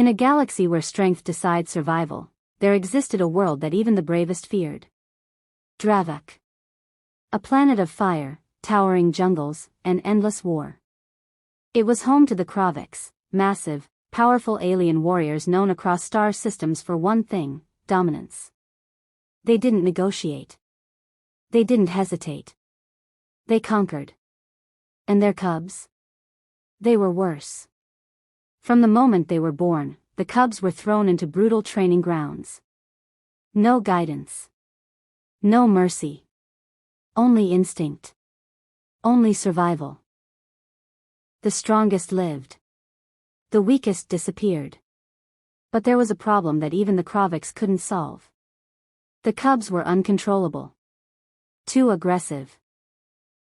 In a galaxy where strength decides survival, there existed a world that even the bravest feared. Dravak. A planet of fire, towering jungles, and endless war. It was home to the Kravix, massive, powerful alien warriors known across star systems for one thing: dominance. They didn't negotiate. They didn't hesitate. They conquered. And their cubs? They were worse. From the moment they were born, the cubs were thrown into brutal training grounds. No guidance. No mercy. Only instinct. Only survival. The strongest lived. The weakest disappeared. But there was a problem that even the Kravix couldn't solve. The cubs were uncontrollable. Too aggressive.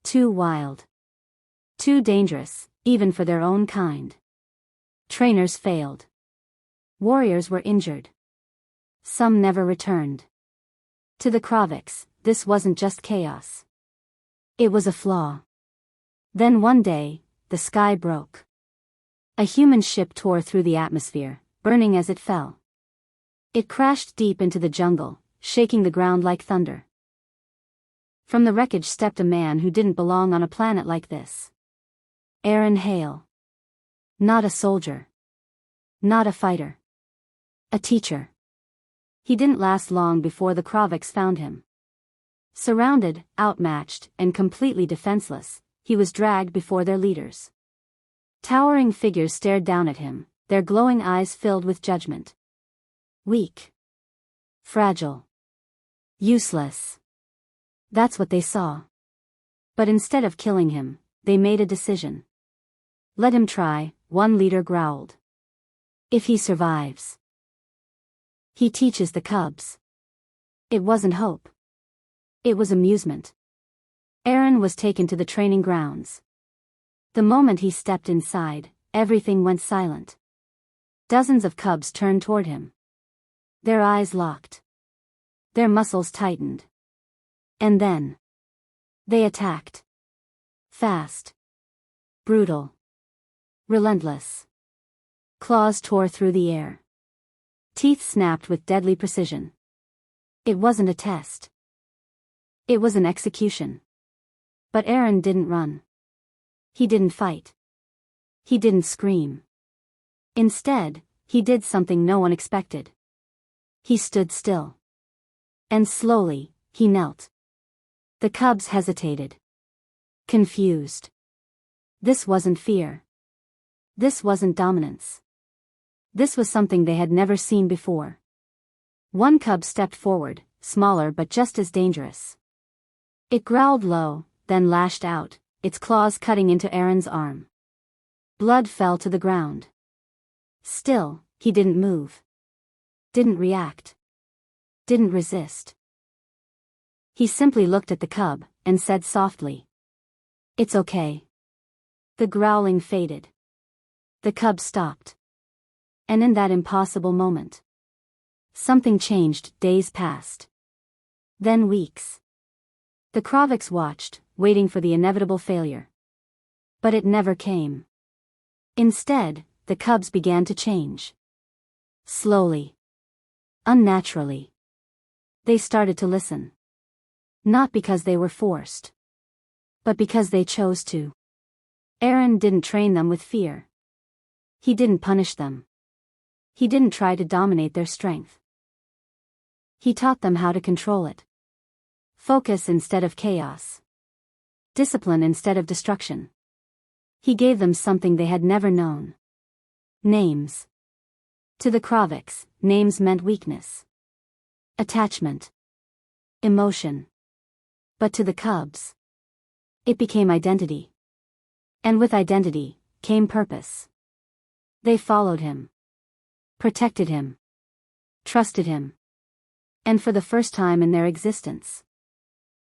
Too wild. Too dangerous, even for their own kind. Trainers failed. Warriors were injured. Some never returned. To the Kravix, this wasn't just chaos. It was a flaw. Then one day, the sky broke. A human ship tore through the atmosphere, burning as it fell. It crashed deep into the jungle, shaking the ground like thunder. From the wreckage stepped a man who didn't belong on a planet like this. Aaron Hale. Not a soldier. Not a fighter. A teacher. He didn't last long before the Kravix found him. Surrounded, outmatched, and completely defenseless, he was dragged before their leaders. Towering figures stared down at him, their glowing eyes filled with judgment. Weak. Fragile. Useless. That's what they saw. But instead of killing him, they made a decision. Let him try, one leader growled. If he survives, he teaches the cubs. It wasn't hope. It was amusement. Aaron was taken to the training grounds. The moment he stepped inside, everything went silent. Dozens of cubs turned toward him. Their eyes locked. Their muscles tightened. And then they attacked. Fast. Brutal. Relentless. Claws tore through the air. Teeth snapped with deadly precision. It wasn't a test. It was an execution. But Aaron didn't run. He didn't fight. He didn't scream. Instead, he did something no one expected. He stood still. And slowly, he knelt. The cubs hesitated. Confused. This wasn't fear. This wasn't dominance. This was something they had never seen before. One cub stepped forward, smaller but just as dangerous. It growled low, then lashed out, its claws cutting into Aaron's arm. Blood fell to the ground. Still, he didn't move. Didn't react. Didn't resist. He simply looked at the cub, and said softly, "It's okay." The growling faded. The cub stopped. And in that impossible moment, something changed. Days passed. Then weeks. The Kravix watched, waiting for the inevitable failure. But it never came. Instead, the cubs began to change. Slowly. Unnaturally. They started to listen. Not because they were forced. But because they chose to. Aaron didn't train them with fear. He didn't punish them. He didn't try to dominate their strength. He taught them how to control it. Focus instead of chaos. Discipline instead of destruction. He gave them something they had never known. Names. To the Kravix, names meant weakness. Attachment. Emotion. But to the cubs, it became identity. And with identity, came purpose. They followed him. Protected him. Trusted him. And for the first time in their existence,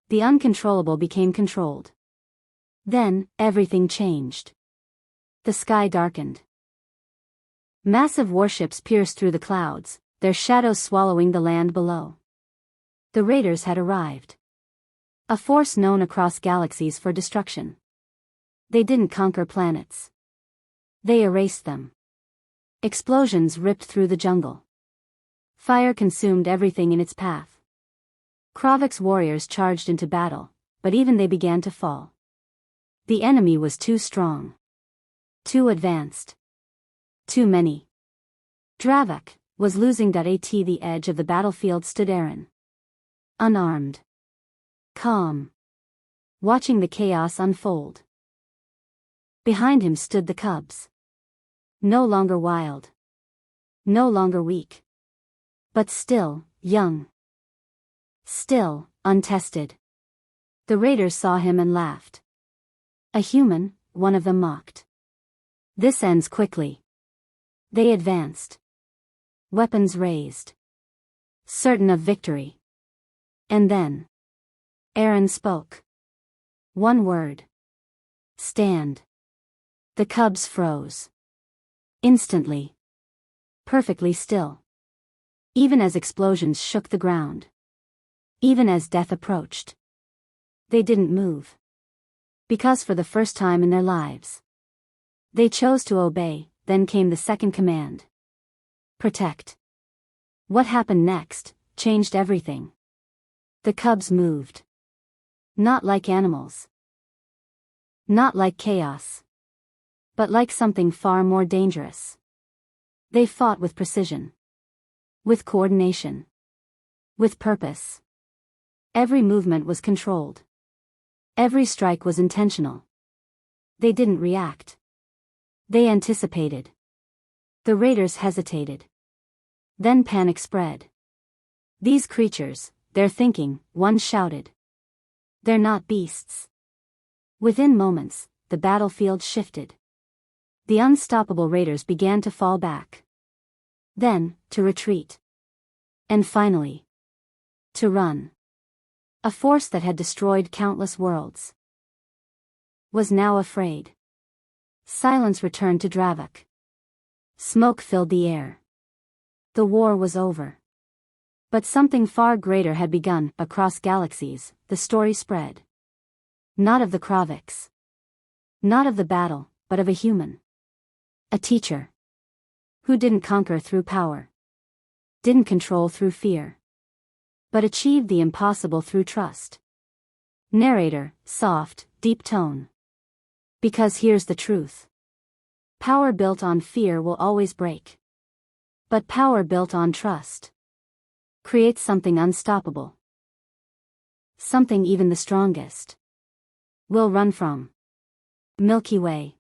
the uncontrollable became controlled. Then, everything changed. The sky darkened. Massive warships pierced through the clouds, their shadows swallowing the land below. The raiders had arrived. A force known across galaxies for destruction. They didn't conquer planets. They erased them. Explosions ripped through the jungle. Fire consumed everything in its path. Kravik's warriors charged into battle, but even they began to fall. The enemy was too strong. Too advanced. Too many. Dravak was losing. At the edge of the battlefield stood Aaron. Unarmed. Calm. Watching the chaos unfold. Behind him stood the cubs. No longer wild. No longer weak. But still, young. Still, untested. The raiders saw him and laughed. A human, one of them mocked. This ends quickly. They advanced. Weapons raised. Certain of victory. And then Aaron spoke. One word. Stand. The cubs froze. Instantly. Perfectly still. Even as explosions shook the ground. Even as death approached. They didn't move. Because for the first time in their lives, they chose to obey. Then came the second command. Protect. What happened next changed everything. The cubs moved. Not like animals. Not like chaos. But like something far more dangerous. They fought with precision. With coordination. With purpose. Every movement was controlled. Every strike was intentional. They didn't react. They anticipated. The raiders hesitated. Then panic spread. These creatures, they're thinking, one shouted. They're not beasts. Within moments, the battlefield shifted. The unstoppable raiders began to fall back. Then, to retreat. And finally, to run. A force that had destroyed countless worlds was now afraid. Silence returned to Dravak. Smoke filled the air. The war was over. But something far greater had begun. Across galaxies, the story spread. Not of the Kraviks. Not of the battle, but of a human. A teacher. Who didn't conquer through power. Didn't control through fear. But achieved the impossible through trust. Narrator, soft, deep tone. Because here's the truth. Power built on fear will always break. But power built on trust creates something unstoppable. Something even the strongest will run from. Milky Way.